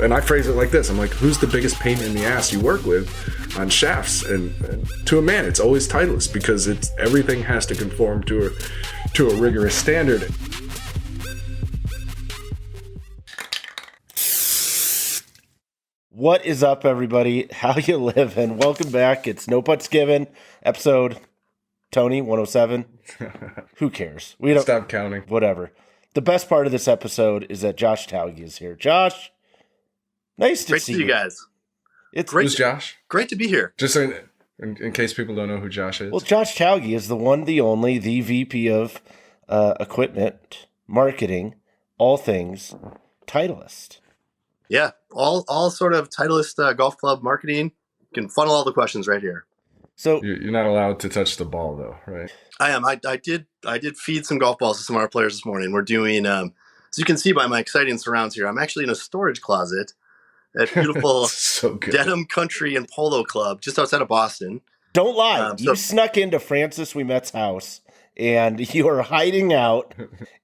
and I phrase it like this. I'm like, who's the biggest pain in the ass you work with on shafts? And to a man, it's always Titleist, because everything has to conform to a rigorous standard. What is up, everybody? How you living? Welcome back. It's No Putts Given, episode, Tony, 107. Who cares? We don't stop counting. Whatever. The best part of this episode is that Josh Talge is here. Josh, nice to see you guys. Who's Josh? Great to be here. Just in case people don't know who Josh is. Well, Josh Talge is the one, the only, the VP of equipment, marketing, all things Titleist. Yeah, all sort of Titleist golf club marketing. You can funnel all the questions right here. So you're not allowed to touch the ball, though, right? I am. I did feed some golf balls to some of our players this morning. We're doing, as you can see by my exciting surrounds here, I'm actually in a storage closet at beautiful Dedham Country and Polo Club just outside of Boston. Don't lie. You snuck into Francis Ouimet's house, and you are hiding out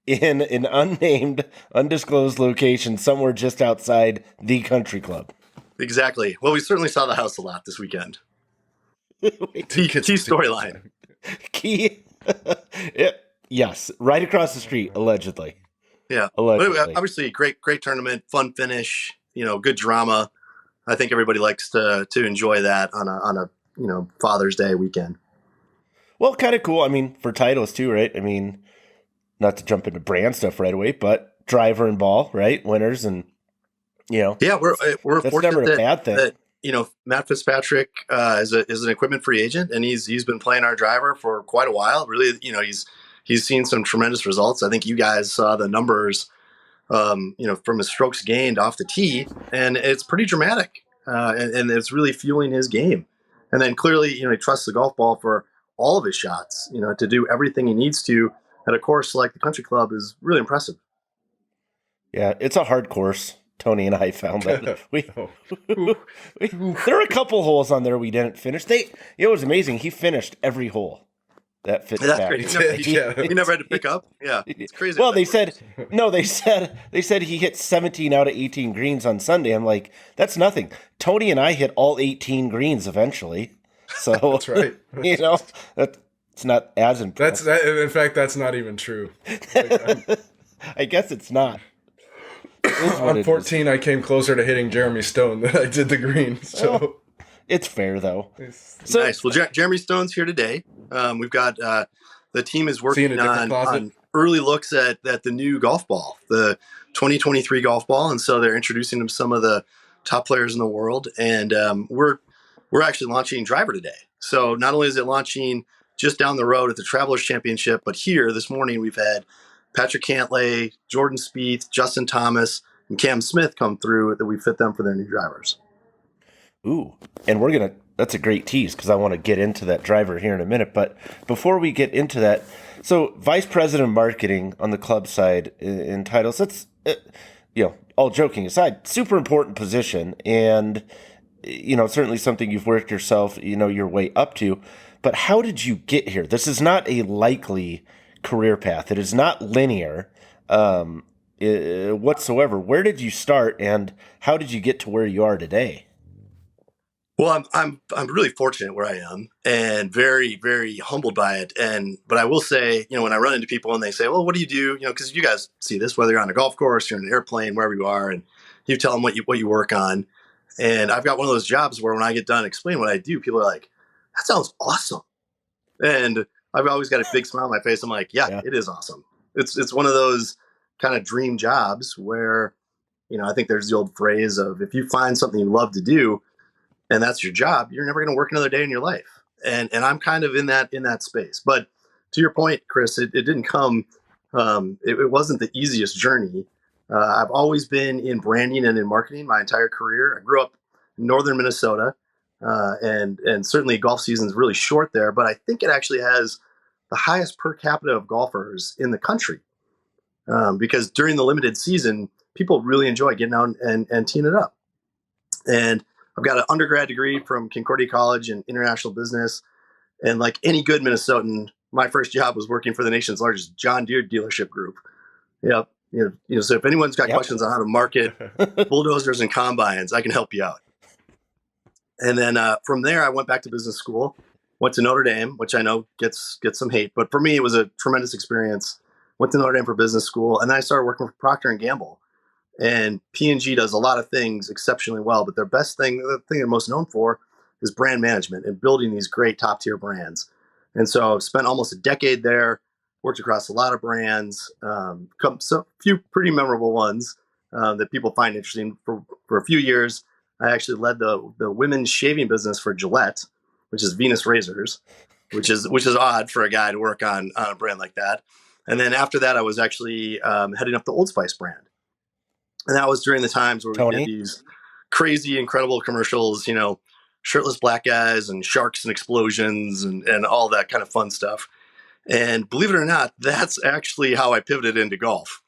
in an unnamed, undisclosed location somewhere just outside the country club. Exactly. Well, we certainly saw the house a lot this weekend. Key storyline. Key. Yes, right across the street, allegedly. Yeah. Allegedly. Obviously, great tournament, fun finish. Good drama. I think everybody likes to enjoy that on a Father's Day weekend. Well, kind of cool. I mean, for Titleist too, right? I mean, not to jump into brand stuff right away, but driver and ball, right? Winners and Yeah, we're that's fortunate never a bad thing. that Matt Fitzpatrick is an equipment free agent, and he's been playing our driver for quite a while. Really, he's seen some tremendous results. I think you guys saw the numbers, from his strokes gained off the tee, and it's pretty dramatic, and it's really fueling his game. And then clearly, he trusts the golf ball for all of his shots, to do everything he needs to at a course like the Country Club is really impressive. Yeah, it's a hard course. Tony and I found that there were a couple holes on there we didn't finish. It was amazing. He finished every hole that fit. That's great. He never had to pick up. Yeah, it's crazy. Well, they said he hit 17 out of 18 greens on Sunday. I'm like, that's nothing. Tony and I hit all 18 greens eventually. So that's right. It's not as impressive. In fact, that's not even true. I guess it's not. On 14, I came closer to hitting Jeremy Stone than I did the green. So well, it's fair, though. So nice. Well, Jeremy Stone's here today. We've got the team is working on early looks at the new golf ball, the 2023 golf ball, and so they're introducing them to some of the top players in the world. And we're actually launching driver today. So not only is it launching just down the road at the Travelers Championship, but here this morning we've had Patrick Cantlay, Jordan Spieth, Justin Thomas, and Cam Smith come through that we fit them for their new drivers. Ooh, and that's a great tease because I want to get into that driver here in a minute. But before we get into that, so Vice President of Marketing on the club side in Titleist, that's, all joking aside, super important position. And, certainly something you've worked yourself, your way up to. But how did you get here? This is not a likely career path. It is not linear whatsoever. Where did you start, and how did you get to where you are today? Well, I'm really fortunate where I am, and very, very humbled by it. But I will say, when I run into people and they say, "Well, what do you do?" Because you guys see this, whether you're on a golf course, you're in an airplane, wherever you are, and you tell them what you work on. And I've got one of those jobs where when I get done explaining what I do, people are like, "That sounds awesome," and I've always got a big smile on my face. I'm like, yeah, it is awesome. It's one of those kind of dream jobs where, I think there's the old phrase of if you find something you love to do and that's your job, you're never going to work another day in your life. And I'm kind of in that space. But to your point, Chris, it didn't come, it wasn't the easiest journey. I've always been in branding and in marketing my entire career. I grew up in northern Minnesota. And certainly golf season is really short there, but I think it actually has the highest per capita of golfers in the country, because during the limited season, people really enjoy getting out and teeing it up. And I've got an undergrad degree from Concordia College in international business. And like any good Minnesotan, my first job was working for the nation's largest John Deere dealership group. Yep. So if anyone's got Yep. questions on how to market bulldozers and combines, I can help you out. And then from there, I went back to business school, went to Notre Dame, which I know gets some hate, but for me, it was a tremendous experience. Went to Notre Dame for business school, and then I started working for Procter and Gamble. And P&G does a lot of things exceptionally well, but the thing they're most known for is brand management and building these great top tier brands. And so I've spent almost a decade there, worked across a lot of brands, a few pretty memorable ones that people find interesting. For a few years, I actually led the women's shaving business for Gillette, which is Venus Razors, which is odd for a guy to work on a brand like that. And then after that, I was actually heading up the Old Spice brand. And that was during the times where we did these crazy, incredible commercials, shirtless black guys and sharks and explosions and all that kind of fun stuff. And believe it or not, that's actually how I pivoted into golf.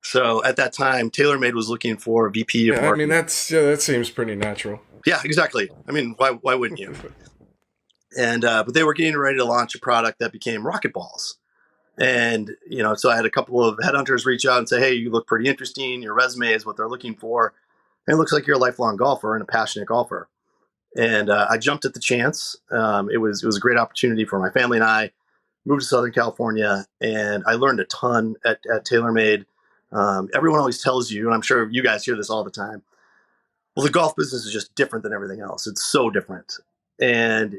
So at that time, TaylorMade was looking for a VP of marketing. that seems pretty natural. Yeah, exactly. I mean, why wouldn't you? And but they were getting ready to launch a product that became rocket balls. And, so I had a couple of headhunters reach out and say, hey, you look pretty interesting. Your resume is what they're looking for. And it looks like you're a lifelong golfer and a passionate golfer. And I jumped at the chance. It was a great opportunity for my family and I. Moved to Southern California, and I learned a ton at TaylorMade. Everyone always tells you, and I'm sure you guys hear this all the time, well, the golf business is just different than everything else. It's so different. And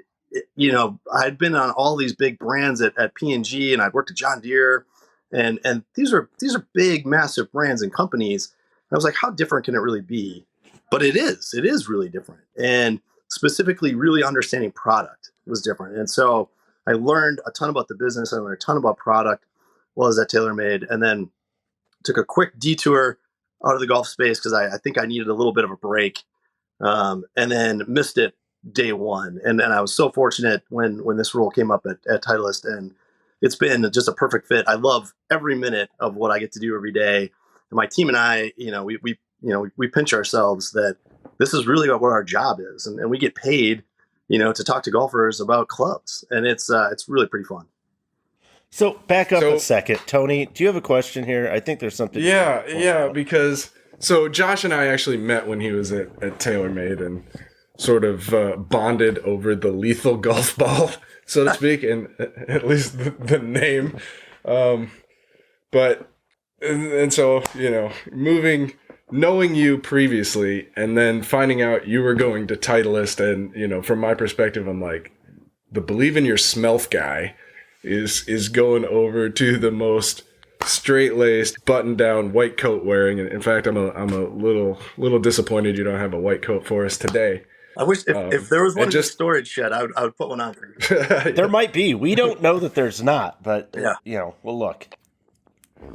I'd been on all these big brands at P&G, and I'd worked at John Deere, and these are big, massive brands and companies. And I was like, how different can it really be? But it is really different. And specifically, really understanding product was different. And so I learned a ton about the business. I learned a ton about product while I was at TaylorMade, and then took a quick detour out of the golf space because I think I needed a little bit of a break, and then missed it day one. And I was so fortunate when this role came up at Titleist, and it's been just a perfect fit. I love every minute of what I get to do every day. And my team and I, we pinch ourselves that this is really what our job is. And we get paid, to talk to golfers about clubs. And it's really pretty fun. So back up a second. Tony, do you have a question here? I think there's something. Yeah, because Josh and I actually met when he was at TaylorMade and sort of bonded over the lethal golf ball, so to speak, and at least the name. But so, knowing you previously and then finding out you were going to Titleist, and, from my perspective, I'm like, the believe in your smelf guy is going over to the most straight-laced, button-down, white coat wearing. And in fact, I'm a little disappointed you don't have a white coat for us today. I wish if there was one in the storage shed, I would put one on for you. There might be. We don't know that there's not, but we'll look.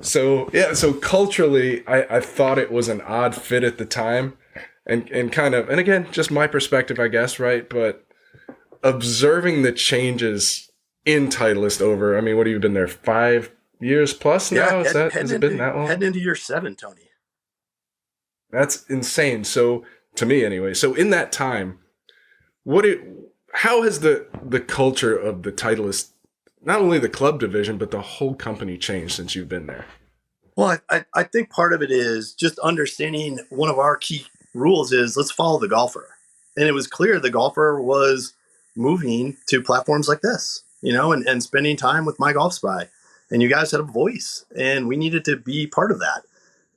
So culturally, I thought it was an odd fit at the time, and again, just my perspective, I guess, right? But observing the changes in Titleist over, what have you been there, 5 years plus now? Has it been that long? Heading into year 7, Tony. That's insane. So to me, anyway. So in that time, how has the culture of the Titleist, not only the club division, but the whole company changed since you've been there? Well, I think part of it is just understanding one of our key rules is let's follow the golfer. And it was clear the golfer was moving to platforms like this, and spending time with mygolfspy. And you guys had a voice, and we needed to be part of that.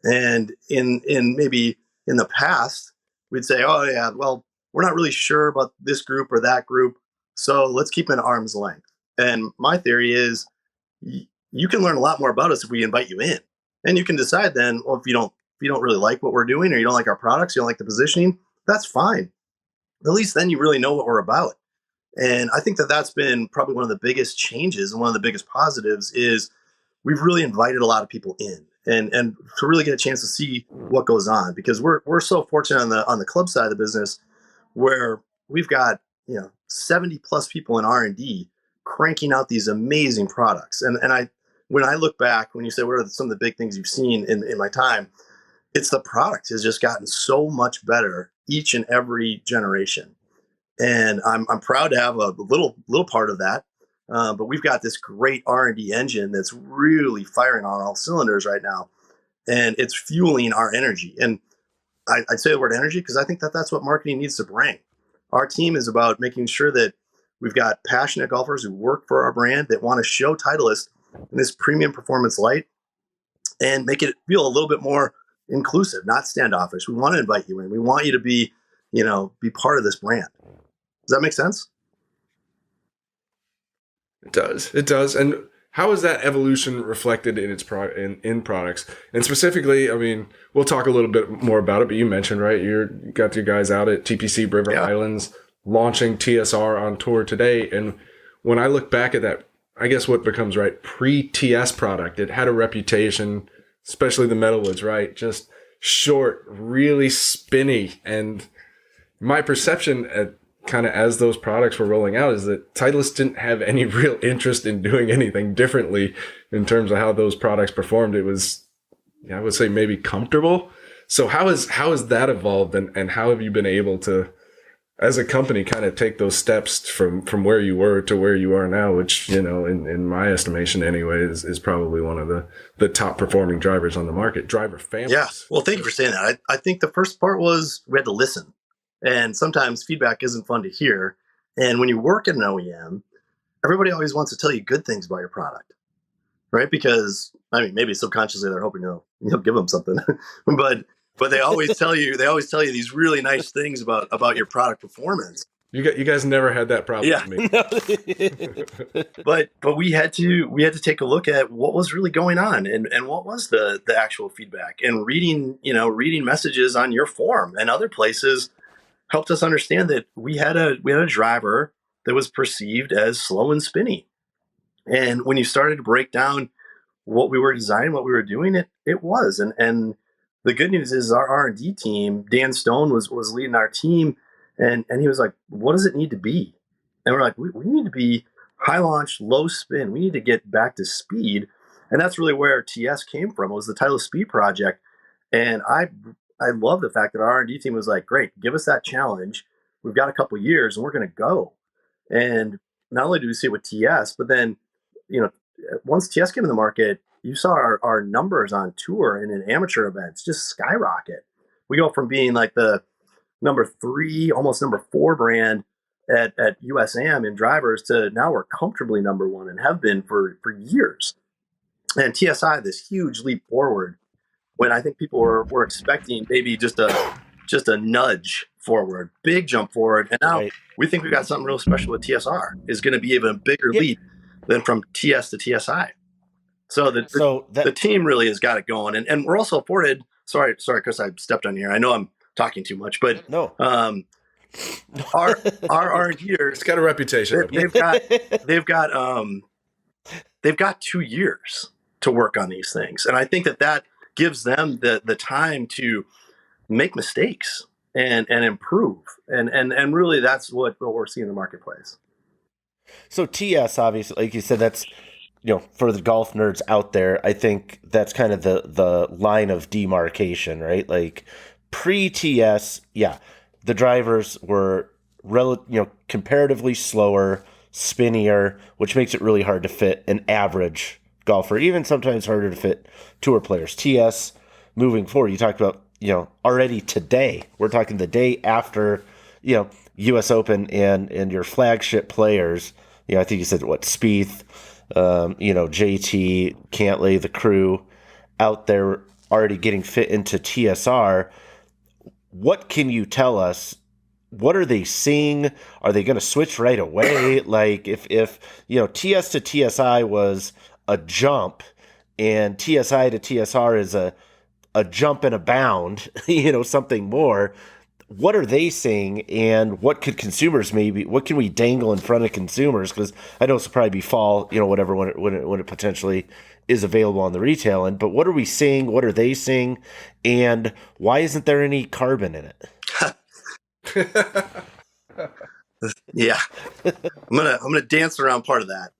And in maybe in the past, we'd say, oh, yeah, well, we're not really sure about this group or that group, so let's keep an arm's length. And my theory is you can learn a lot more about us if we invite you in. And you can decide then, well, if you don't really like what we're doing, or you don't like our products, you don't like the positioning, that's fine. At least then you really know what we're about. And I think that's been probably one of the biggest changes, and one of the biggest positives is we've really invited a lot of people in and to really get a chance to see what goes on, because we're so fortunate on the club side of the business where we've got 70 plus people in R&D cranking out these amazing products. And when I look back, when you say what are some of the big things you've seen in my time, it's the product has just gotten so much better each and every generation. And I'm proud to have a little part of that. But we've got this great R&D engine that's really firing on all cylinders right now. and it's fueling our energy. And I'd say the word energy because I think that that's what marketing needs to bring. Our team is about making sure that we've got passionate golfers who work for our brand that want to show Titleist in this premium performance light and make it feel a little bit more inclusive, not standoffish. We want to invite you in. We want you to be, be part of this brand. Does that make sense? It does. It does. And how is that evolution reflected in its in products? And specifically, I mean, we'll talk a little bit more about it, but you mentioned, right, you got your guys out at TPC River Islands launching TSR on tour today. And when I look back at that, I guess what becomes, right, pre-TS product, it had a reputation, especially the metalwoods, right? Just short, really spinny. And my perception at kind of as those products were rolling out is that Titleist didn't have any real interest in doing anything differently in terms of how those products performed. It was, I would say, maybe comfortable. So how has that evolved, and how have you been able to, as a company, kind of take those steps from where you were to where you are now, which, in my estimation anyway, is probably one of the top performing drivers on the market, driver families. Yeah. Well, thank you for saying that. I think the first part was we had to listen. And sometimes feedback isn't fun to hear. And when you work at an OEM, everybody always wants to tell you good things about your product, right? Because, I mean, maybe subconsciously they're hoping you'll give them something, but they always tell you these really nice things about your product performance. You guys never had that problem with me. but we had to take a look at what was really going on and what was the actual feedback, and reading messages on your forum and other places helped us understand that we had a driver that was perceived as slow and spinny. And when you started to break down what we were designing, what we were doing, it was. And the good news is our R&D team, Dan Stone was leading our team, and he was like, what does it need to be? And we're like, we need to be high launch, low spin. We need to get back to speed. And that's really where TS came from. It was the Titleist Speed Project. And I love the fact that our R&D team was like, great, give us that challenge. We've got a couple years and we're going to go. And not only do we see it with TS, but then, once TS came in the market, you saw our numbers on tour and in amateur events just skyrocket. We go from being like the number 3, almost number 4 brand at USAM in drivers to now we're comfortably number 1 and have been for years. And TSI, this huge leap forward, when I think people were expecting maybe just a nudge forward, big jump forward. And now we think we've got something real special with TSR. Is going to be even a bigger leap than from TS to TSI. So the team really has got it going. And we're also afforded, sorry, Chris, I stepped on here. I know I'm talking too much, but no. Our R&Ders, it's got a reputation. They've got 2 years to work on these things. And I think that gives them the time to make mistakes and improve. And really that's what we're seeing in the marketplace. So TS, obviously, like you said, that's, for the golf nerds out there, I think that's kind of the line of demarcation, right? Like pre-TS, the drivers were comparatively slower, spinnier, which makes it really hard to fit an average golfer, even sometimes harder to fit tour players. TS moving forward, you talked about, already today, we're talking the day after, US Open and your flagship players, I think you said Spieth, JT, Cantlay, the crew out there already getting fit into TSR. What can you tell us? What are they seeing? Are they going to switch right away? Like if TS to TSI was a jump and TSI to TSR is a jump and a bound, something more. What are they seeing, and what could consumers what can we dangle in front of consumers? Because I know it's probably be fall, whatever, when it potentially is available on the retail end. But what are we seeing? What are they seeing? And why isn't there any carbon in it? Yeah. I'm gonna dance around part of that.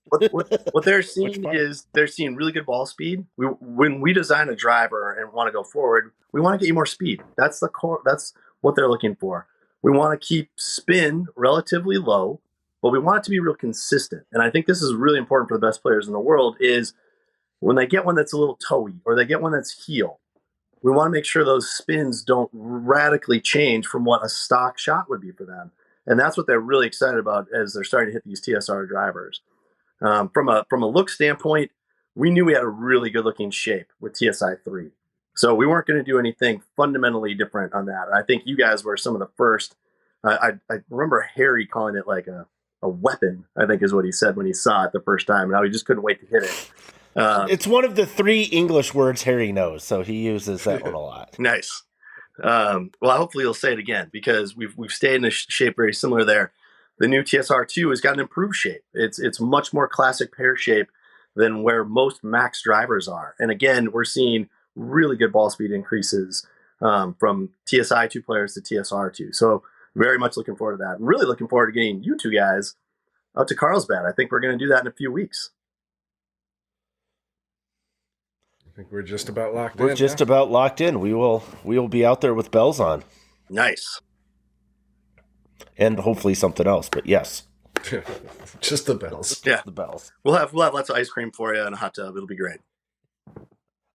What they're seeing is they're seeing really good ball speed. When we design a driver and want to go forward, we want to get you more speed. That's the core. That's what they're looking for. We want to keep spin relatively low, but we want it to be real consistent. And I think this is really important for the best players in the world. Is When they get one that's a little toey or they get one that's heel, we want to make sure those spins don't radically change from what a stock shot would be for them. And that's what they're really excited about as they're starting to hit these TSR drivers. From a look standpoint, we knew we had a really good looking shape with TSI 3. So we weren't going to do anything fundamentally different on that. I think you guys were some of the first. I remember Harry calling it like a weapon, I think is what he said when he saw it the first time. And how he just couldn't wait to hit it. It's one of the 3 English words Harry knows, so he uses that one a lot. Nice. Well, hopefully you'll say it again because we've stayed in a shape very similar there. The new TSR2 has got an improved shape. It's much more classic pear shape than where most max drivers are. And again, we're seeing really good ball speed increases from TSI 2 players to TSR2. So very much looking forward to that. I'm really looking forward to getting you two guys out to Carlsbad. I think we're going to do that in a few weeks. I think we're just about locked in. We're just about locked in. We will be out there with bells on. Nice. And hopefully something else, but yes. Just the bells. Yeah. The bells. We'll have lots of ice cream for you and a hot tub. It'll be great.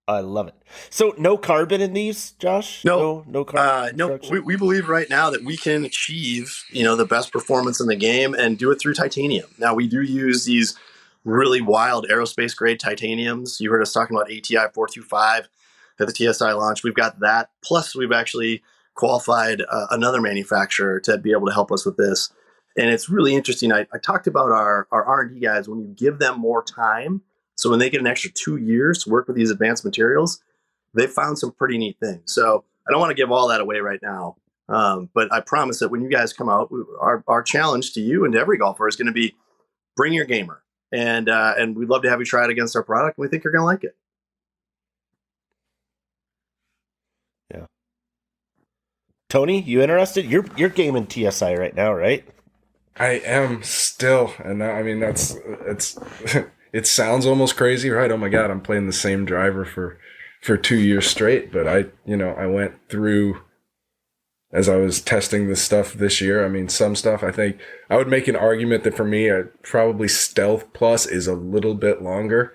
I love it. So no carbon in these, Josh? No carbon. No. We believe right now that we can achieve, the best performance in the game and do it through titanium. Now we do use these really wild aerospace grade titaniums. You heard us talking about ATI 425 at the TSI launch. We've got that. Plus we've actually qualified another manufacturer to be able to help us with this. And it's really interesting. I talked about our R&D guys. When you give them more time, so when they get an extra 2 years to work with these advanced materials, they found some pretty neat things. So I don't want to give all that away right now. But I promise that when you guys come out, our challenge to you and to every golfer is going to be bring your gamer. And we'd love to have you try it against our product. And we think you're going to like it. Yeah. Tony, you interested? You're gaming TSI right now, right? I am still, and it's it sounds almost crazy, right? Oh my God, I'm playing the same driver for 2 years straight. But I went through as I was testing this stuff this year. Some stuff I think I would make an argument that for me, probably Stealth Plus is a little bit longer.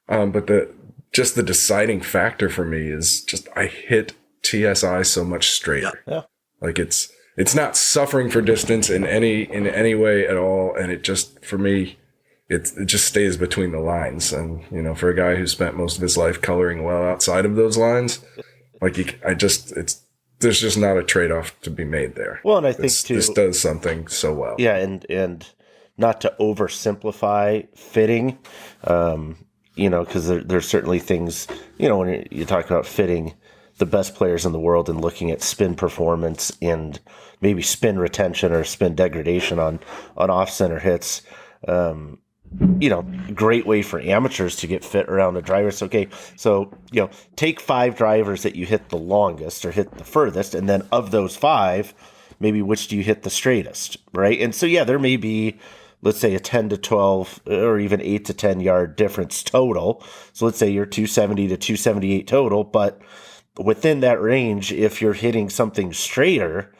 But the deciding factor for me is just I hit TSI so much straighter. Yeah. Like it's not suffering for distance in any way at all, and it just for me it just stays between the lines. And for a guy who spent most of his life coloring well outside of those lines, there's just not a trade-off to be made there. Well, and I think this does something so well. Yeah, and not to oversimplify fitting, because there's certainly things, when you talk about fitting the best players in the world and looking at spin performance and maybe spin retention or spin degradation on off-center hits, great way for amateurs to get fit around the drivers. Okay, so, take 5 drivers that you hit the longest or hit the furthest, and then of those 5, maybe which do you hit the straightest, right? And so, yeah, there may be, let's say, a 10 to 12 or even 8 to 10 yard difference total. So let's say you're 270 to 278 total, but within that range, if you're hitting something straighter,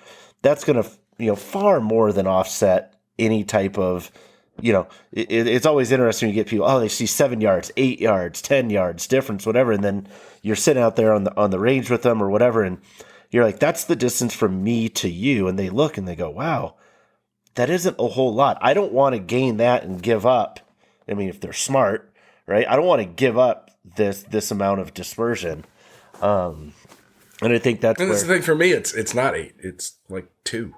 that's going to, far more than offset any type of, it's always interesting to get people, they see 7 yards, 8 yards, 10 yards difference, whatever. And then you're sitting out there on the range with them or whatever. And you're like, that's the distance from me to you. And they look and they go, wow, that isn't a whole lot. I don't want to gain that and give up. If they're smart, right? I don't want to give up this amount of dispersion. And I think that's the thing for me. It's not 8. It's like 2.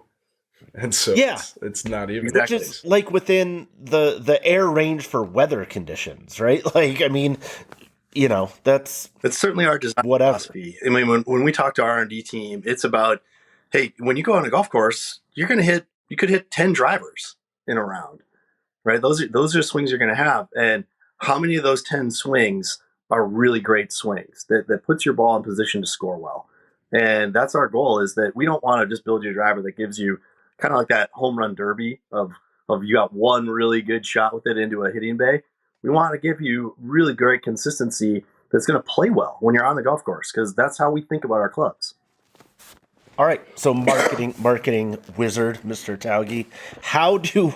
And so yeah, it's not even. Which is like within the air range for weather conditions, right? That's certainly our design philosophy. When we talk to our R&D team, it's about, hey, when you go on a golf course, you could hit 10 drivers in a round, right? Those are swings you're going to have. And how many of those 10 swings are really great swings that puts your ball in position to score well? And that's our goal, is that we don't want to just build you a driver that gives you kind of like that home run derby of you got one really good shot with it into a hitting bay. We want to give you really great consistency that's going to play well when you're on the golf course, because that's how we think about our clubs. All right, so marketing wizard, Mr. Talge, how do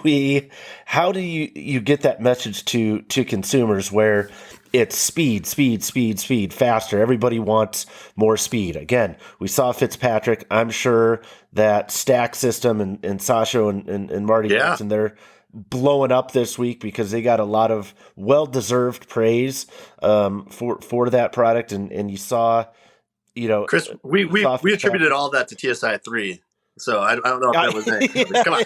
you get that message to consumers where it's speed, speed, speed, speed, faster. Everybody wants more speed. Again, we saw Fitzpatrick. I'm sure that Stack System and Sasha and Marty Yeah. Dixon, they're blowing up this week because they got a lot of well-deserved praise for that product. And you saw, Chris, we attributed all that to TSI 3. So I don't know if that was it. Come on.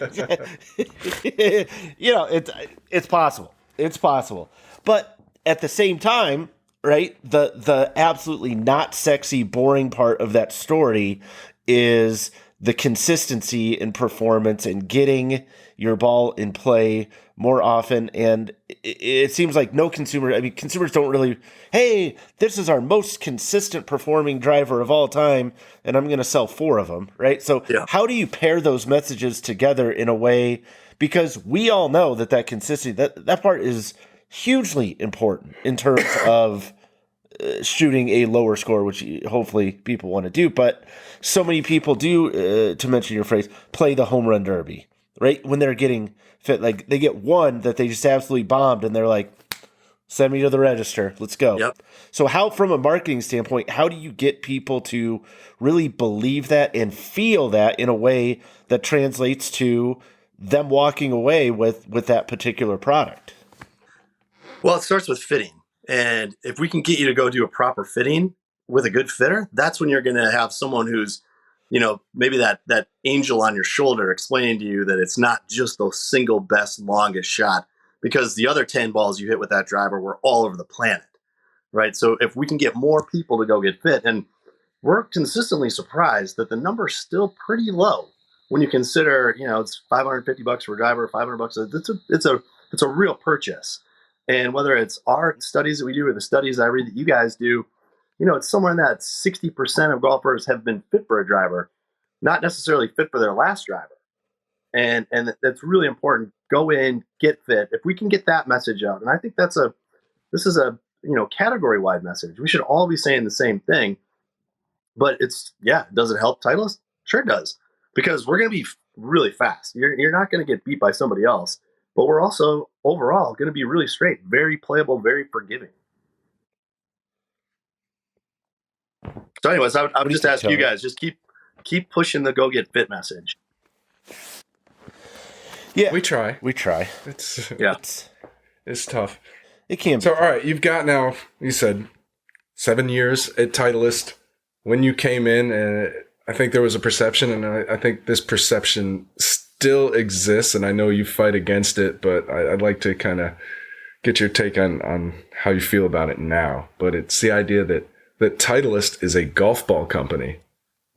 It's possible. It's possible. But at the same time, right, the absolutely not sexy, boring part of that story is the consistency in performance and getting your ball in play more often. And it seems like consumers don't really, hey, this is our most consistent performing driver of all time, and I'm going to sell 4 of them, right? So how do you pair those messages together in a way, because we all know that consistency, that part is hugely important in terms of shooting a lower score, which hopefully people want to do. But so many people do, to mention your phrase, play the home run derby, right? When they're getting fit, like they get one that they just absolutely bombed and they're like, send me to the register. Let's go. Yep. So how, from a marketing standpoint, how do you get people to really believe that and feel that in a way that translates to them walking away with that particular product? Well, it starts with fitting. And if we can get you to go do a proper fitting with a good fitter, that's when you're going to have someone who's, maybe that angel on your shoulder explaining to you that it's not just the single best, longest shot, because the other 10 balls you hit with that driver were all over the planet, right? So if we can get more people to go get fit, and we're consistently surprised that the number's still pretty low when you consider, it's $550 for a driver, $500. It's a real purchase. And whether it's our studies that we do or the studies I read that you guys do, it's somewhere in that 60% of golfers have been fit for a driver, not necessarily fit for their last driver. And that's really important. Go in, get fit. If we can get that message out, and I think this is a category-wide message. We should all be saying the same thing. But does it help Titleist? Sure it does, because we're going to be really fast. You're not going to get beat by somebody else, but we're also overall going to be really straight, very playable, very forgiving. So anyways, I would just ask you guys, just keep pushing the go get fit message. Yeah, we try. It's tough. It can be. So all right, you've got now, you said 7 years at Titleist. When you came in, I think there was a perception, and I think this perception still exists, and I know you fight against it, but I'd like to kind of get your take on how you feel about it now. But it's the idea that Titleist is a golf ball company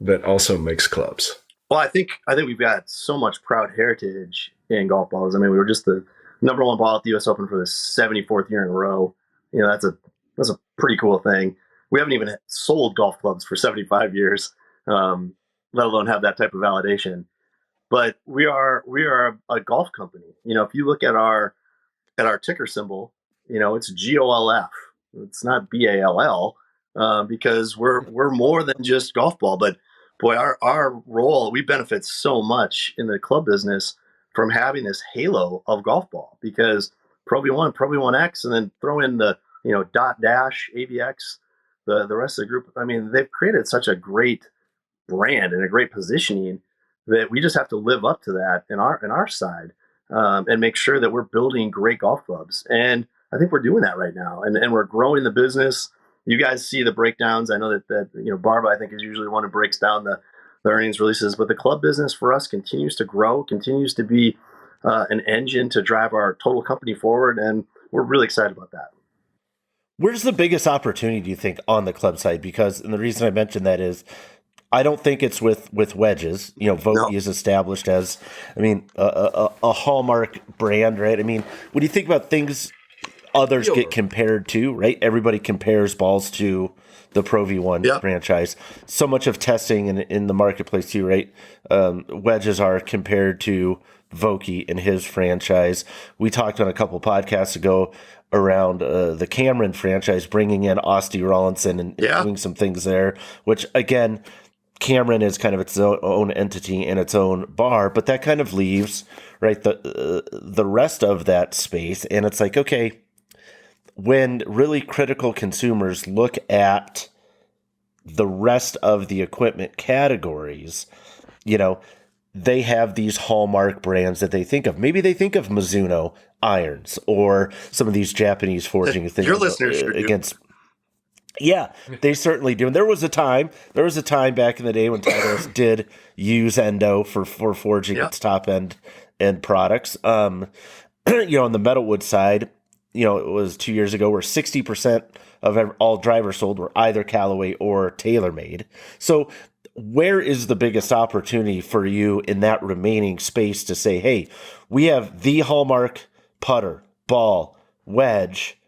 that also makes clubs. Well, I think we've got so much proud heritage in golf balls. I mean, we were just the number 1 ball at the U.S. Open for the 74th year in a row. That's a pretty cool thing. We haven't even sold golf clubs for 75 years, let alone have that type of validation. But we are a golf company. If you look at our ticker symbol, it's GOLF. It's not BALL, because we're more than just golf ball. But boy, our role, we benefit so much in the club business from having this halo of golf ball, because Pro V1, Pro V1X, and then throw in the dot dash AVX, the rest of the group. I mean, they've created such a great brand and a great positioning that we just have to live up to that in our side, and make sure that we're building great golf clubs. And I think we're doing that right now, and we're growing the business. You guys see the breakdowns. I know that Barba, I think, is usually one who breaks down the earnings releases, but the club business for us continues to grow, continues to be an engine to drive our total company forward, and we're really excited about that. Where's the biggest opportunity, do you think, on the club side? Because, and the reason I mentioned that is, I don't think it's with wedges. Vokey is established as, a hallmark brand, right? I mean, when you think about things others get compared to, right? Everybody compares balls to the Pro V1 franchise. So much of testing in the marketplace too, right? Wedges are compared to Vokey and his franchise. We talked on a couple podcasts ago around the Cameron franchise, bringing in Austin Rollinson and doing some things there, which again, Cameron is kind of its own entity and its own bar, but that kind of leaves, right, the rest of that space. And it's like, okay, when really critical consumers look at the rest of the equipment categories, they have these hallmark brands that they think of. Maybe they think of Mizuno irons or some of these Japanese forging things. Your listeners sure do. Yeah, they certainly do. And there was a time back in the day when Titleist did use Endo for forging its top end products. On the metalwood side, it was 2 years ago where 60% of all drivers sold were either Callaway or TaylorMade. So where is the biggest opportunity for you in that remaining space to say, hey, we have the hallmark putter, ball, wedge.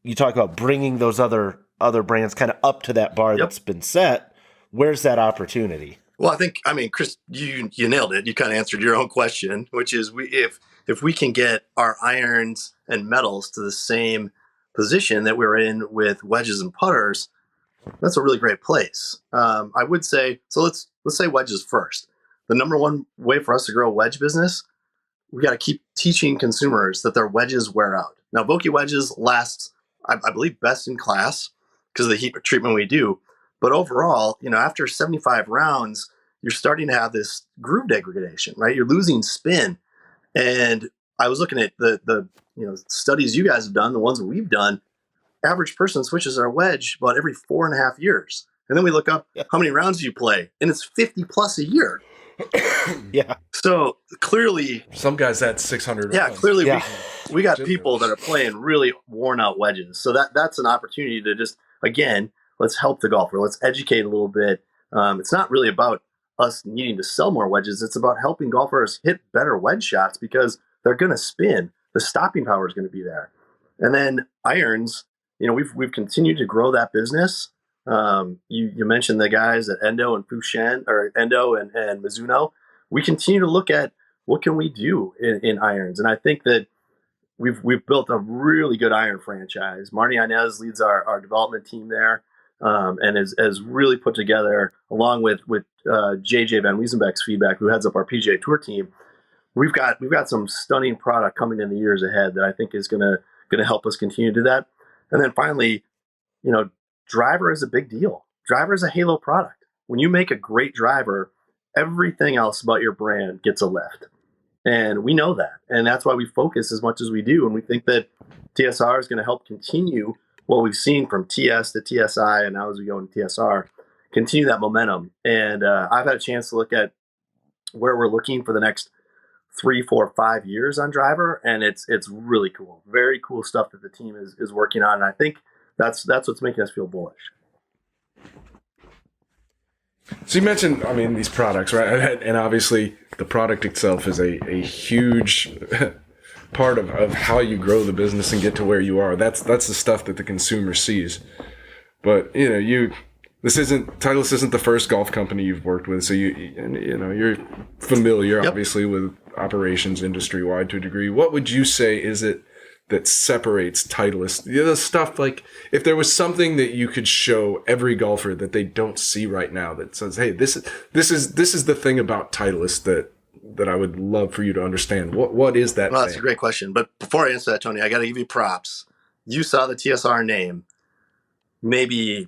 You talk about bringing those other brands kind of up to that bar that's been set. Where's that opportunity? Well, Chris, you nailed it. You kind of answered your own question, which is if we can get our irons and metals to the same position that we're in with wedges and putters, that's a really great place. I would say, so let's say wedges first. The number one way for us to grow a wedge business, we got to keep teaching consumers that their wedges wear out. Now, Vokey wedges lasts, I believe, best in class because of the heat treatment we do. But overall, after 75 rounds, you're starting to have this groove degradation, right? You're losing spin. And I was looking at the studies you guys have done, the ones that we've done. Average person switches their wedge about every 4.5 years. And then we look up how many rounds do you play, and it's 50 plus a year. Yeah. So clearly, some guys had 600 yeah, rounds. clearly we got people that are playing really worn out wedges. So that's an opportunity to just, again, let's help the golfer. Let's educate a little bit. It's not really about us needing to sell more wedges. It's about helping golfers hit better wedge shots because they're going to spin. The stopping power is going to be there. And then irons, we've continued to grow that business. You mentioned the guys at Endo and Fushen, or Endo and Mizuno. We continue to look at what can we do in irons. And I think that we've built a really good iron franchise. Marty Inez leads our development team there, and has really put together, along with JJ Van Wiesenbeck's feedback, who heads up our PGA Tour team. We've got some stunning product coming in the years ahead that I think is gonna help us continue to do that. And then finally, driver is a big deal. Driver is a halo product. When you make a great driver, everything else about your brand gets a lift. And we know that. And that's why we focus as much as we do. And we think that TSR is going to help continue what we've seen from TS to TSI, and now as we go into TSR, continue that momentum. And I've had a chance to look at where we're looking for the next 3, 4, 5 years on driver, and it's really cool. Very cool stuff that the team is working on. And I think that's what's making us feel bullish. So you mentioned, these products, right? And obviously the product itself is a huge part of how you grow the business and get to where you are. That's the stuff that the consumer sees. But Titleist isn't the first golf company you've worked with, so you're familiar, obviously, with operations industry wide to a degree. What would you say is it that separates Titleist? The stuff, like, if there was something that you could show every golfer that they don't see right now that says, hey, this is the thing about Titleist that I would love for you to understand. What is that? Well, that's a great question. But before I answer that, Tony, I got to give you props. You saw the TSR name maybe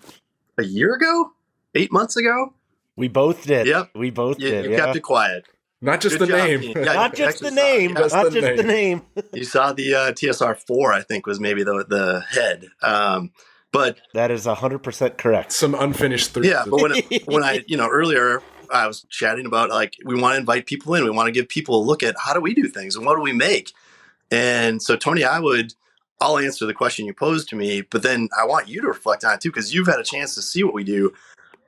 a year ago, 8 months ago. We both did. Yep. We both did. You kept it quiet. Not just the name. Yeah, not just the name. Not just the name. You saw the TSR 4, I think, was maybe the head. But that is 100% correct. Some unfinished threes. Yeah, but when I earlier I was chatting about, like, we want to invite people in. We want to give people a look at how do we do things and what do we make. And so, Tony, I'll answer the question you posed to me, but then I want you to reflect on it too, because you've had a chance to see what we do.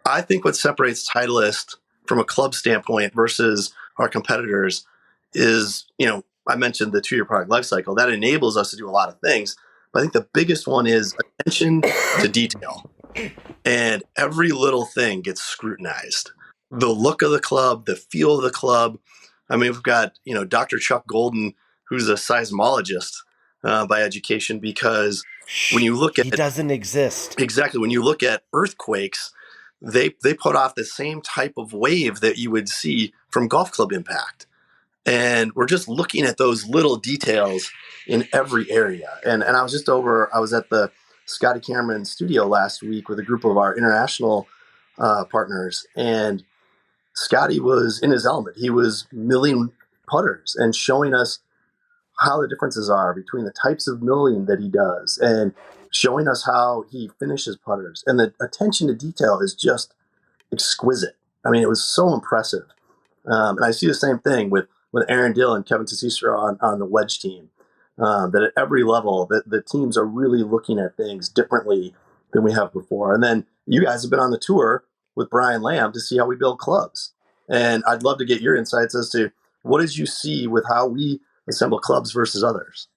I think what separates Titleist from a club standpoint versus our competitors is, I mentioned the 2-year product life cycle. That enables us to do a lot of things. But I think the biggest one is attention to detail. And every little thing gets scrutinized. The look of the club, the feel of the club. We've got, Dr. Chuck Golden, who's a seismologist by education, because when you look at... He doesn't exist. Exactly. When you look at earthquakes, they put off the same type of wave that you would see from golf club impact. And we're just looking at those little details in every area. And I was at the Scotty Cameron studio last week with a group of our international partners. And Scotty was in his element. He was milling putters and showing us how the differences are between the types of milling that he does and showing us how he finishes putters. And the attention to detail is just exquisite. I mean, it was so impressive. And I see the same thing with Aaron Dill and Kevin Cicero on the wedge team. That at every level, the teams are really looking at things differently than we have before. And then you guys have been on the tour with Brian Lamb to see how we build clubs. And I'd love to get your insights as to what did you see with how we assemble clubs versus others.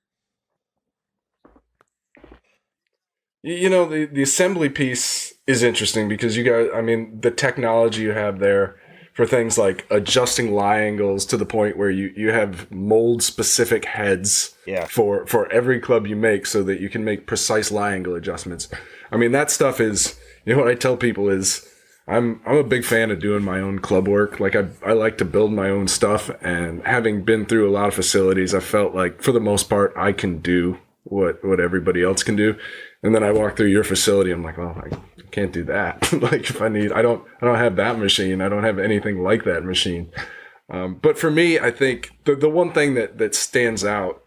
You know, the assembly piece is interesting because you guys, I mean, the technology you have there for things like adjusting lie angles to the point where you have mold specific heads for every club you make so that you can make precise lie angle adjustments. I mean, that stuff is, you know, what I tell people is I'm a big fan of doing my own club work. Like I like to build my own stuff, and having been through a lot of facilities, I felt like for the most part I can do what everybody else can do. And then I walk through your facility, I'm like, well, I can't do that. Like if I don't have that machine. I don't have anything like that machine. But for me, I think the one thing that stands out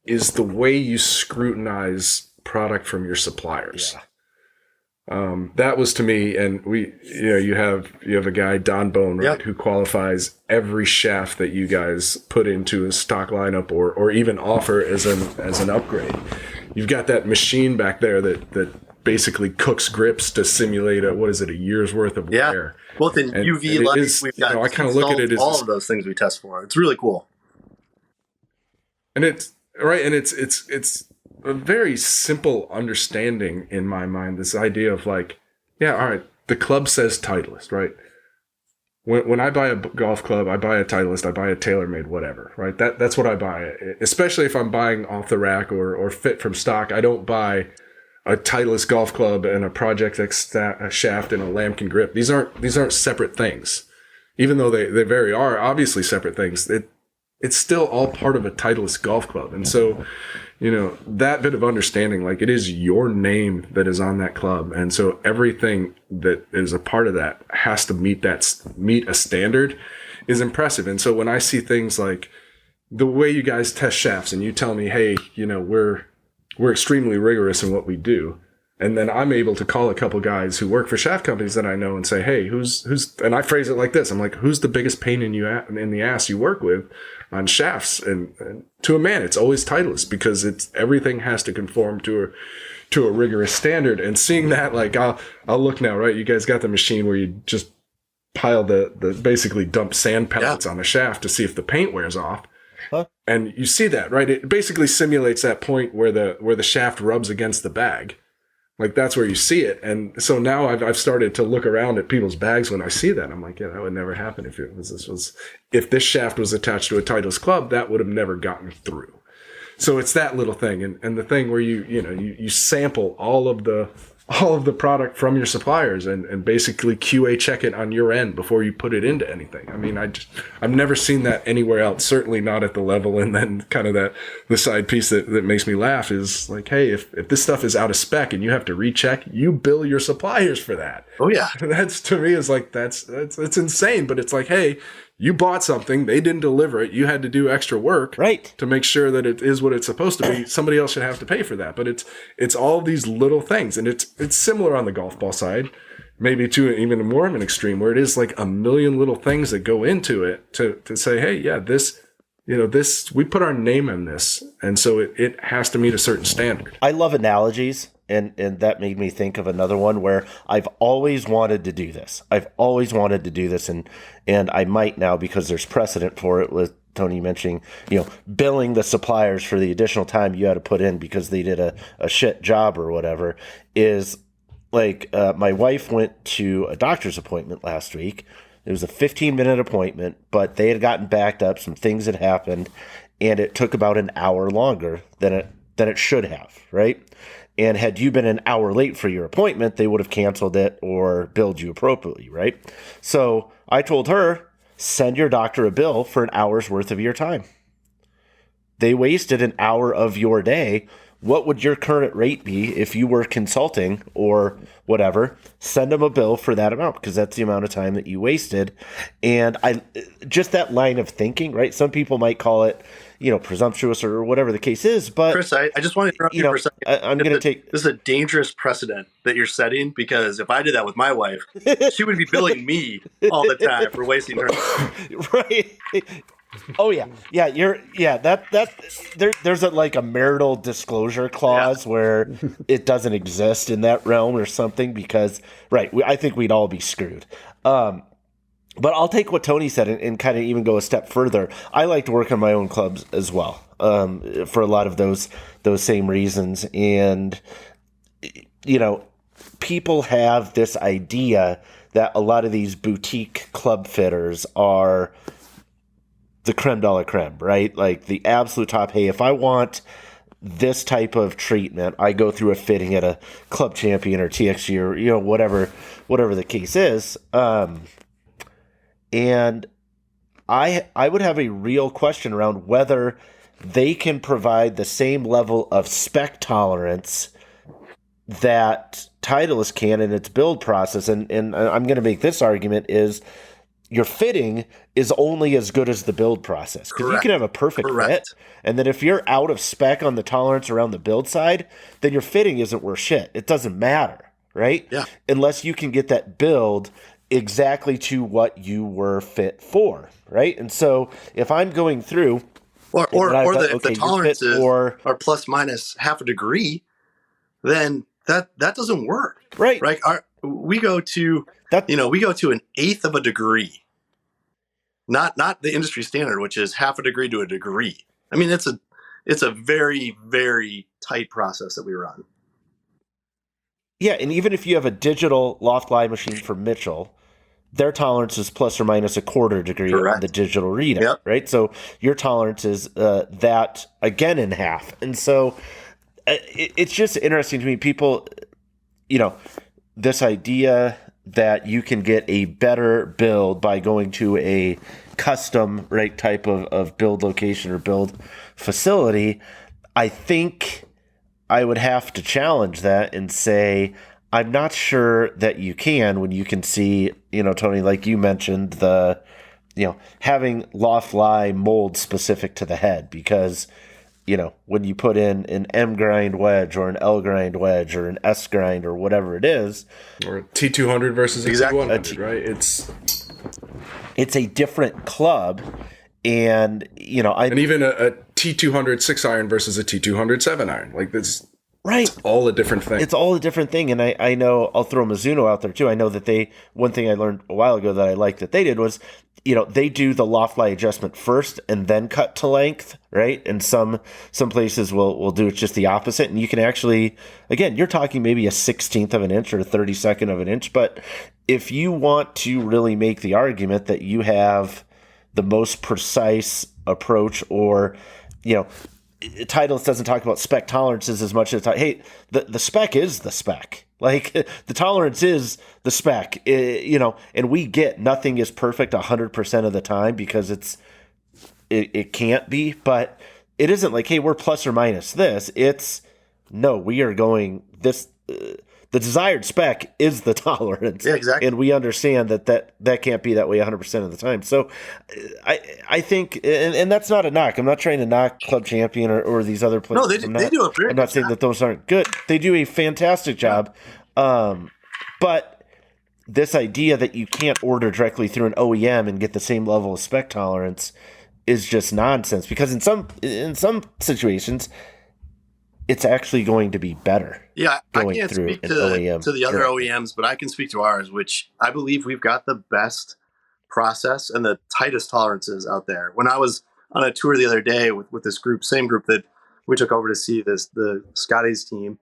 is the way you scrutinize product from your suppliers. Yeah. That was to me, and you have a guy, Don Bone, right, who qualifies every shaft that you guys put into a stock lineup or even offer as an upgrade. You've got that machine back there that basically cooks grips to simulate a year's worth of wear. Both in UV light, we've got I kind of look at it as all of those things we test for. It's really cool. And it's right, and it's a very simple understanding in my mind, this idea of like, yeah, all right, the club says Titleist, right? When I buy a golf club, I buy a Titleist, I buy a TaylorMade, whatever, right? That's what I buy. Especially if I'm buying off the rack or fit from stock, I don't buy a Titleist golf club and a Project X shaft and a Lambkin grip. These aren't separate things, even though they very are obviously separate things. It's still all part of a Titleist golf club, and so, you know, that bit of understanding, like it is your name that is on that club. And so everything that is a part of that has to meet a standard is impressive. And so when I see things like the way you guys test shafts and you tell me, hey, you know, we're extremely rigorous in what we do. And then I'm able to call a couple guys who work for shaft companies that I know and say, hey, who's, and I phrase it like this. I'm like, who's the biggest pain in the ass you work with on shafts? And to a man, it's always Titleist, because everything has to conform to a rigorous standard. And seeing that, like, I'll look now, right? You guys got the machine where you just pile the basically dump sand pellets on a shaft to see if the paint wears off. Huh? And you see that, right? It basically simulates that point where the shaft rubs against the bag. Like that's where you see it. And so now I've started to look around at people's bags when I see that. I'm like, yeah, that would never happen if if this shaft was attached to a Titleist club, that would have never gotten through. So it's that little thing. And the thing where you sample all of the product from your suppliers and basically QA check it on your end before you put it into anything. I mean, I've never seen that anywhere else, certainly not at the level. And then kind of the side piece that makes me laugh is like, hey, if this stuff is out of spec and you have to recheck, you bill your suppliers for that. Oh yeah. And that's, to me, is like, that's insane. But it's like, hey, you bought something, they didn't deliver it, you had to do extra work to make sure that it is what it's supposed to be. Somebody else should have to pay for that. But it's all these little things. And it's similar on the golf ball side, maybe to even more of an extreme, where it is like a million little things that go into it to say, hey, yeah, this, we put our name in this. And so it has to meet a certain standard. I love analogies. And that made me think of another one where I've always wanted to do this. And I might now, because there's precedent for it, with Tony mentioning, billing the suppliers for the additional time you had to put in because they did a shit job or whatever, is like my wife went to a doctor's appointment last week. It was a 15-minute appointment, but they had gotten backed up. Some things had happened, and it took about an hour longer than it should have, right? And had you been an hour late for your appointment, they would have canceled it or billed you appropriately, right? So I told her, send your doctor a bill for an hour's worth of your time. They wasted an hour of your day. What would your current rate be if you were consulting or whatever? Send them a bill for that amount, because that's the amount of time that you wasted. And just that line of thinking, right? Some people might call it, presumptuous or whatever the case is. But Chris, I just want to interrupt you for a second. I'm going to take this is a dangerous precedent that you're setting, because if I did that with my wife, she would be billing me all the time for wasting her. Right. Oh yeah, there's a marital disclosure clause where it doesn't exist in that realm or something, because I think we'd all be screwed. But I'll take what Tony said and kind of even go a step further. I like to work on my own clubs as well, for a lot of those same reasons. And people have this idea that a lot of these boutique club fitters are the creme de la creme, right? Like the absolute top. Hey, if I want this type of treatment, I go through a fitting at a Club Champion or TXG or whatever the case is. And I would have a real question around whether they can provide the same level of spec tolerance that Titleist can in its build process. And I'm going to make this argument is, your fitting is only as good as the build process. Because you can have a perfect fit, and then if you're out of spec on the tolerance around the build side, then your fitting isn't worth shit. It doesn't matter, right? Yeah. Unless you can get that build exactly to what you were fit for, right? And so if I'm going through, if the tolerances are plus minus half a degree, then that doesn't work, right? Right? We go to an eighth of a degree, not the industry standard, which is half a degree to a degree. I mean, it's a very, very tight process that we run. Yeah, and even if you have a digital loft lie machine for Mitchell, their tolerance is plus or minus a quarter degree on the digital readout, right? So your tolerance is that again in half. And so it's just interesting to me, people, this idea that you can get a better build by going to a custom type of build location or build facility. I think I would have to challenge that and say, I'm not sure that you can, when you can see, Tony, like you mentioned, having loft lie mold specific to the head, because when you put in an M grind wedge or an L grind wedge or an S grind or whatever it is, or a T200 versus a T100, right? It's a different club, and and even a T200 6 iron versus a T200 7 iron, like this. Right. It's all a different thing. It's all a different thing. And I know, I'll throw Mizuno out there too. I know that one thing I learned a while ago that I liked that they did was, they do the loft lie adjustment first and then cut to length, right? And some places will do it just the opposite. And you can actually, again, you're talking maybe a 16th of an inch or a 32nd of an inch. But if you want to really make the argument that you have the most precise approach, or, Titleist doesn't talk about spec tolerances as much as hey, the spec is the spec. Like the tolerance is the spec, and we get nothing is perfect 100% of the time, because it can't be, but it isn't like, hey, we're plus or minus this. It's no, we are going this. The desired spec is the tolerance. Yeah, exactly. And we understand that can't be that way 100% of the time. So I think, and that's not a knock. I'm not trying to knock Club Champion or these other places. No, they do a very I'm not saying that those aren't good. They do a fantastic job. But this idea that you can't order directly through an OEM and get the same level of spec tolerance is just nonsense, because in some situations, it's actually going to be better. Yeah, I can't speak to the other OEMs, but I can speak to ours, which I believe we've got the best process and the tightest tolerances out there. When I was on a tour the other day with this group, same group that we took over to see the Scotty's team,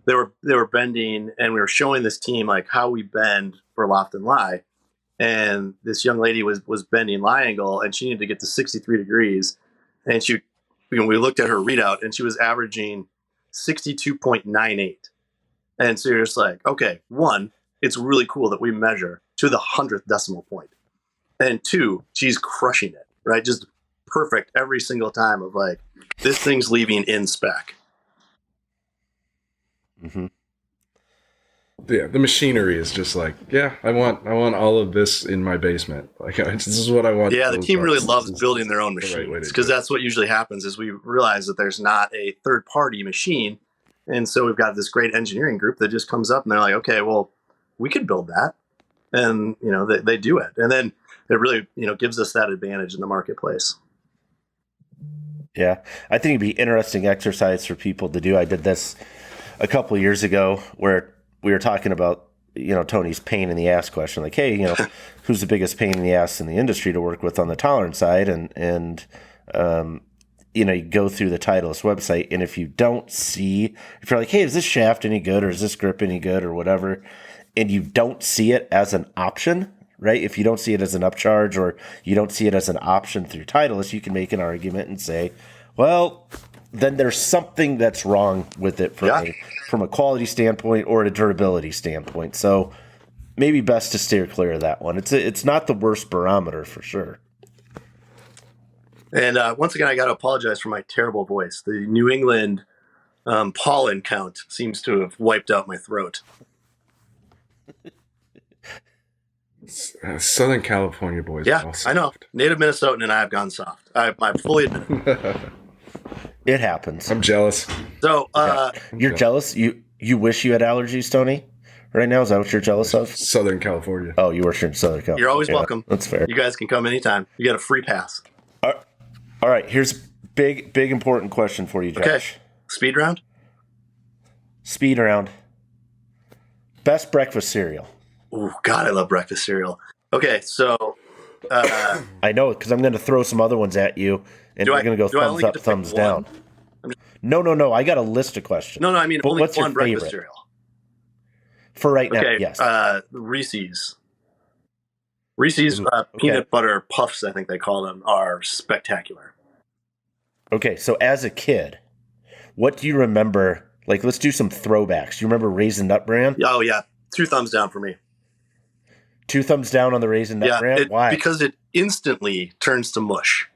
they were bending, and we were showing this team like how we bend for loft and lie. And this young lady was bending lie angle, and she needed to get to 63 degrees, and we looked at her readout, and she was averaging 62.98. And so you're just like, okay, one, it's really cool that we measure to the 100th decimal point. and 2, she's crushing it, right? Just perfect every single time of like, this thing's leaving in spec. Mm-hmm. Yeah, the machinery is just like, yeah, I want all of this in my basement. Like, this is what I want. Yeah, the team really loves This is building their own the right way machines to because do it. that's what usually happens is we realize that there's not a third-party machine. And so we've got this great engineering group that just comes up and they're like, okay, well, we could build that. And, they do it. And then it really, gives us that advantage in the marketplace. Yeah, I think it'd be interesting exercise for people to do. I did this a couple of years ago where we were talking about, Tony's pain in the ass question. Like, hey, who's the biggest pain in the ass in the industry to work with on the tolerance side? And you go through the Titleist website, and if you don't see, if you're like, hey, is this shaft any good, or is this grip any good, or whatever, and you don't see it as an option, right? If you don't see it as an upcharge, or you don't see it as an option through Titleist, you can make an argument and say, well, then there's something that's wrong with it from a quality standpoint or a durability standpoint. So maybe best to steer clear of that one. It's not the worst barometer for sure. And once again, I got to apologize for my terrible voice. The New England pollen count seems to have wiped out my throat. Southern California boys. Yeah, I know. Native Minnesotan and I have gone soft. I fully admit it. It happens. I'm jealous. So you're jealous? You wish you had allergies, Tony? Right now, is that what you're jealous of? Southern California. Oh, you work in Southern California. You're always welcome. That's fair. You guys can come anytime. You get a free pass. All right, here's big important question for you, Josh. Okay. Speed round? Speed round. Best breakfast cereal. Oh, God, I love breakfast cereal. Okay, so... I know, because I'm going to throw some other ones at you, and we're going to go thumbs up, thumbs down. No. I got a list of questions. No, I mean but only what's one your breakfast favorite? cereal. For right now, Okay, yes. Reese's. Reese's peanut butter puffs, I think they call them, are spectacular. Okay, so as a kid, what do you remember? Like, let's do some throwbacks. Do you remember Raisin Nut Bran? Oh, yeah. 2 thumbs down for me. 2 thumbs down on the Raisin Nut Bran? Why? Because it instantly turns to mush,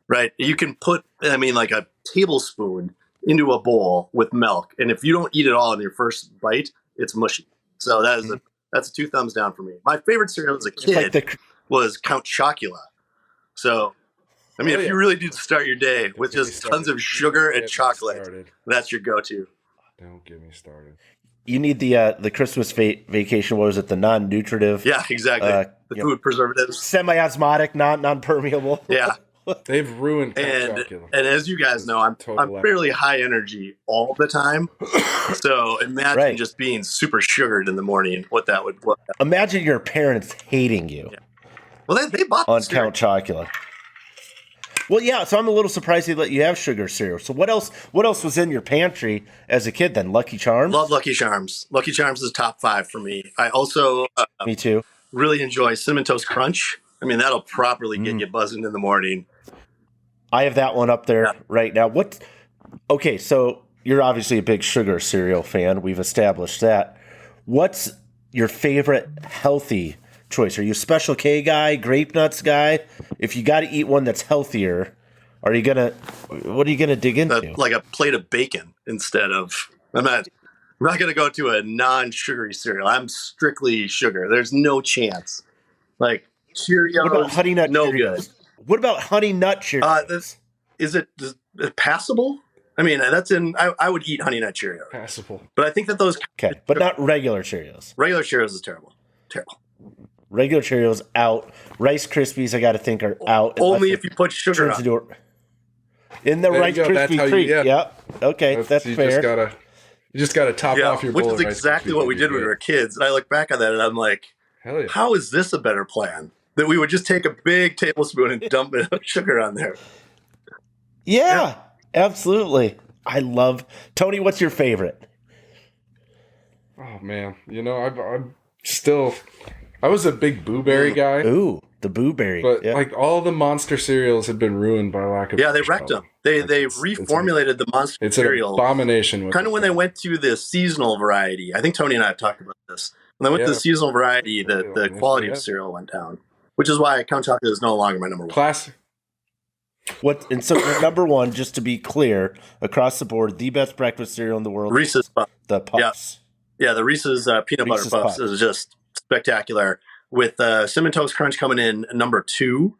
right? You can put, like a tablespoon into a bowl with milk, and if you don't eat it all in your first bite, it's mushy. So that's a 2 thumbs down for me. My favorite cereal as a kid was Count Chocula. So, if you really do start your day with just tons of sugar and chocolate, that's your go-to. Don't get me started. You need the Christmas vacation. What was it? The non-nutritive. Yeah, exactly. The food preservatives. Semi-osmotic, non-permeable. Yeah. They've ruined Chocula. And as you guys know, I'm fairly high energy all the time. So imagine just being super sugared in the morning. What that would look like. Imagine your parents hating you. Yeah. Well, they bought on Count Chocula. Well, yeah. So I'm a little surprised they let you have sugar cereal. So what else was in your pantry as a kid then? Lucky Charms. Love Lucky Charms. Lucky Charms is top 5 for me. I also me too. Really enjoy Cinnamon Toast Crunch. That'll properly get you buzzing in the morning. I have that one up there right now. Okay, so you're obviously a big sugar cereal fan. We've established that. What's your favorite healthy choice? Are you a Special K guy, Grape Nuts guy? If you got to eat one that's healthier, what are you gonna dig into? Like a plate of bacon instead of. I'm not going to go to a non-sugary cereal. I'm strictly sugar. There's no chance. Like Cheerios. What about Honey Nut no Cheerios? Good. What about Honey Nut Cheerios? Is it passable? That's in. I would eat Honey Nut Cheerios. Passable. But I think that those. Okay, but not regular Cheerios. Regular Cheerios is terrible. Terrible. Regular Cheerios out. Rice Krispies, I got to think, are out. Only if you put sugar on. In the Rice Krispie treat. Yep. Okay, that's fair. You just gotta top off your bowl. Which is exactly what we did when we were kids. And I look back on that and I'm like, hell yeah. How is this a better plan? That we would just take a big tablespoon and dump sugar on there. Yeah, absolutely. I love Tony. What's your favorite? Oh man, I'm still. I was a big Boo Berry guy. Ooh, the Boo Berry. But like all the monster cereals had been ruined by lack of. Yeah, they wrecked them. They reformulated the monster cereal. It's an abomination. Kind of when they went to the seasonal variety. I think Tony and I have talked about this. When they went to the seasonal variety, the quality of cereal went down. which is why Count Chocula is no longer my number one. Classic. And so your number one, just to be clear, across the board, the best breakfast cereal in the world, Reese's Puffs. the Puffs. Yeah, the Reese's peanut Reese's butter Puffs is just spectacular. With Cinnamon Toast Crunch coming in number 2.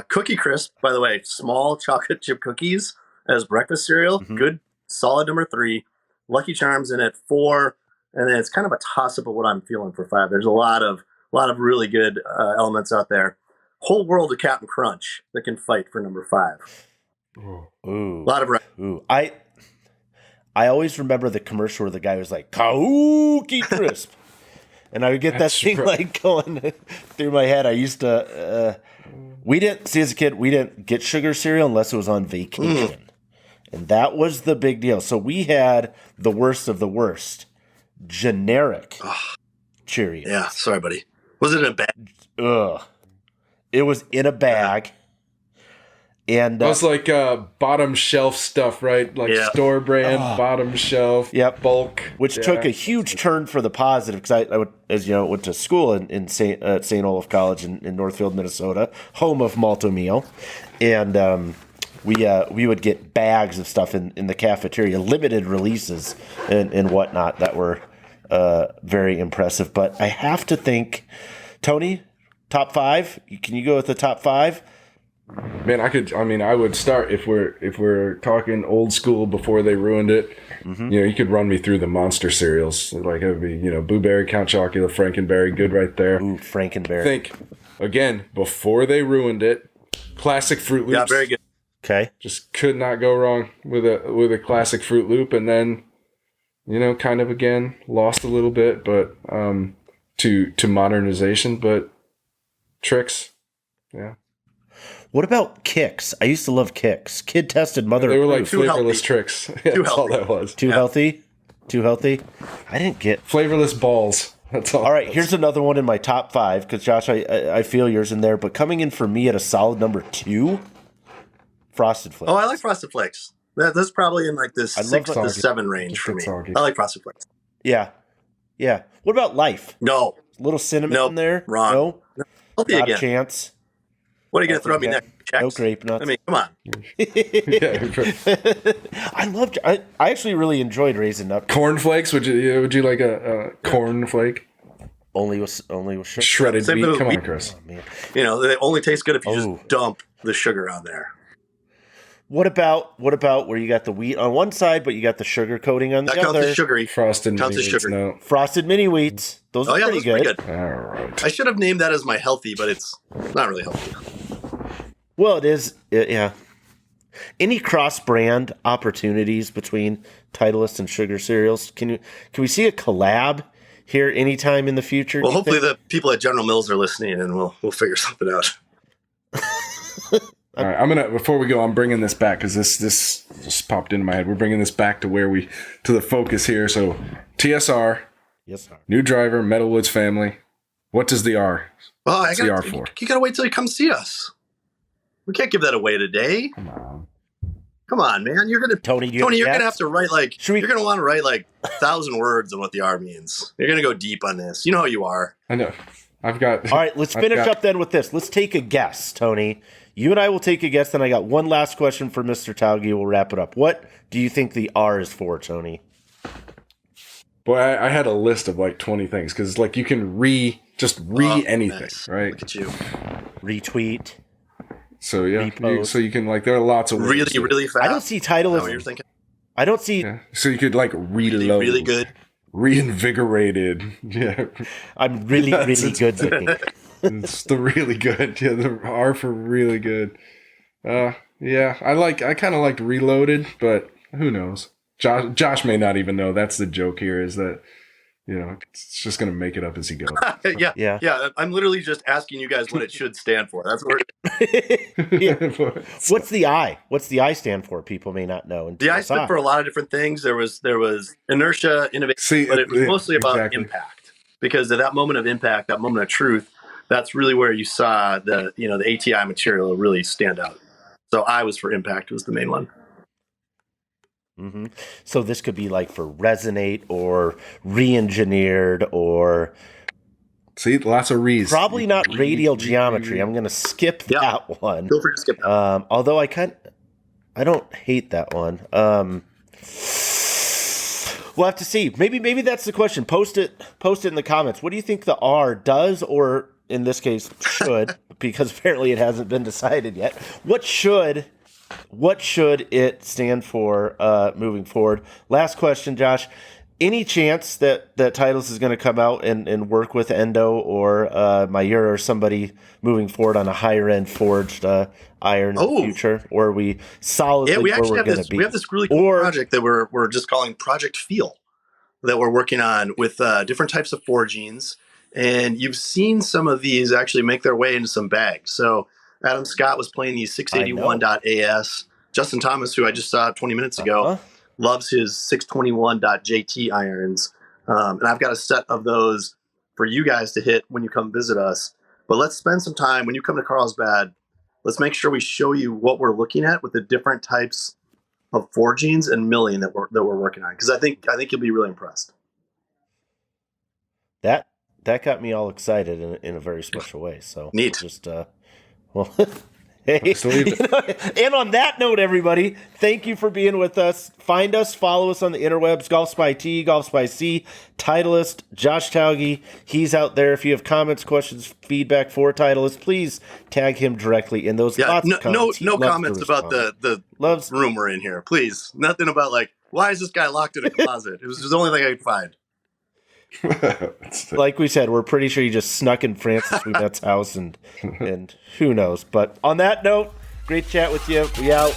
Cookie Crisp, by the way, small chocolate chip cookies as breakfast cereal. Mhm. Good, solid number 3. Lucky Charms in at 4. And then it's kind of a toss-up of what I'm feeling for 5. There's a lot of really good elements out there. Whole world of Captain Crunch that can fight for number 5. Ooh. A lot of Ooh. I always remember the commercial where the guy was like, Cookie Crisp. And I would get that thing like going through my head. I used to, as a kid, we didn't get sugar cereal unless it was on vacation. And that was the big deal. So we had the worst of the worst. Generic Cheerios. Yeah, sorry, buddy. Was it a bad? Ugh. It was in a bag. And That was like bottom shelf stuff, right? Like store brand, bottom shelf, bulk. Which took a huge turn for the positive because I would, as you know, went to school in St. Olaf College in Northfield, Minnesota, home of Malto Meal. And we would get bags of stuff in the cafeteria, limited releases and whatnot that were very impressive. But I have to think, Tony, top 5? Can you go with the top 5? Man, I would start if we're talking old school before they ruined it. Mm-hmm. You could run me through the monster cereals. Like it would be, Boo Berry, Count Chocula, Frankenberry, good right there. Ooh, Frankenberry. Think again before they ruined it. Classic Fruit Loops. Yeah, very good. Okay. Just could not go wrong with a classic Fruit Loop, and then kind of again lost a little bit, but to modernization, but Trix, yeah. What about Kicks? I used to love Kicks. Kid tested mother. They were like Too flavorless healthy. Tricks. That's all that was. Too healthy? Too healthy? I didn't get Flavorless balls. That's all. All right, here's another one in my top 5 because Josh, I feel yours in there, but coming in for me at a solid number 2, Frosted Flakes. Oh, I like Frosted Flakes. That's probably in like this 6 to 7 range for me. Soggy. I like Frosted Flakes. Yeah. What about Life? No. A little cinnamon in there? Wrong. No? Healthy Not again. a chance. What are you going to throw at me next? Chex? No grape nuts. I mean, come on. I actually really enjoyed Raisin Nut. Cornflakes? Would you like a cornflake? Only with sugar. Shredded Same wheat? with Come on, wheat. Chris. Oh, man. They only taste good if you Oh. just dump the sugar on there. What about where you got the wheat on one side, but you got the sugar coating on the That counts other? as sugary. Frosted Counts as mini wheats, sugar. no. Frosted mini wheats. Those are pretty those are good. pretty All right. I should have named that as my healthy, but it's not really healthy. Well, it is. Yeah. Any cross-brand opportunities between Titleist and sugar cereals? Can we see a collab here anytime in the future? Well, hopefully the people at General Mills are listening, and we'll figure something out. All right, before we go, I'm bringing this back because this just popped into my head. We're bringing this back to to the focus here. So TSR, Yes, sir. new driver, metalwoods family. What does the R? Well, What's the R for? You gotta wait till you come see us. We can't give that away today. Come on, man. Tony, You're gonna have to write Should we- you're gonna want to write 1,000 words on what the R means. You're gonna go deep on this. You know how you are. I know. I've got. All right, let's finish up then with this. Let's take a guess, Tony. You and I will take a guess. Then I got one last question for Mr. Talge. We'll wrap it up. What do you think the R is for, Tony? Boy, I had a list of 20 things because you can just anything, Nice. right? Look at you. Retweet. So yeah, Repost. so you can there are lots of words Really, to it. really fast. I don't see Is that what you're Titleist. thinking? I don't see. Yeah. So you could reload, Really, really good. reinvigorated. Yeah, I'm really, really good looking. it's the really good. Yeah, the R for really good. Yeah, I kind of liked reloaded, but who knows? Josh may not even know. That's the joke here. Is that it's just gonna make it up as he goes. Yeah. I'm literally just asking you guys what it should stand for. That's what Yeah. What's the I? What's the I stand for? People may not know. the I stood for a lot of different things. There was inertia, innovation, but it was mostly about exactly. impact. Because at that moment of impact, that moment of truth, that's really where you saw the ATI material really stand out. So I was for impact was the main one. Mm-hmm. So this could be for resonate or re-engineered or See, lots of re's. Probably not radial geometry. I'm going to skip that one. Feel free to skip that. Although I don't hate that one. We'll have to see. Maybe that's the question. Post it in the comments. What do you think the R does, or in this case should, because apparently it hasn't been decided yet. What should it stand for moving forward? Last question, Josh. Any chance that Titleist is going to come out and work with Endo or Mayura or somebody moving forward on a higher end forged iron in the future? Or are we solidly we where actually we're have going this. to be? We have this really cool project that we're just calling Project Feel that we're working on with different types of forgings. And you've seen some of these actually make their way into some bags. So Adam Scott was playing these 681.AS. Justin Thomas, who I just saw 20 minutes ago, loves his 621.JT irons. And I've got a set of those for you guys to hit when you come visit us. But let's spend some time when you come to Carlsbad. Let's make sure we show you what we're looking at with the different types of forgings and milling that we're working on. Because I think you'll be really impressed. That got me all excited in a very special way. So neat. Hey, and on that note, everybody, thank you for being with us. Find us, follow us on the interwebs, GolfSpy T, GolfSpy C, Titleist, Josh Talge. He's out there. If you have comments, questions, feedback for Titleist, please tag him directly in those. Yeah, lots of comments. No comments about the room we're in here. Please. Nothing about why is this guy locked in a closet? It was the only thing I could find. Like we said, we're pretty sure he just snuck in Francis Ouimet's house and who knows. But on that note, great chat with you. We out.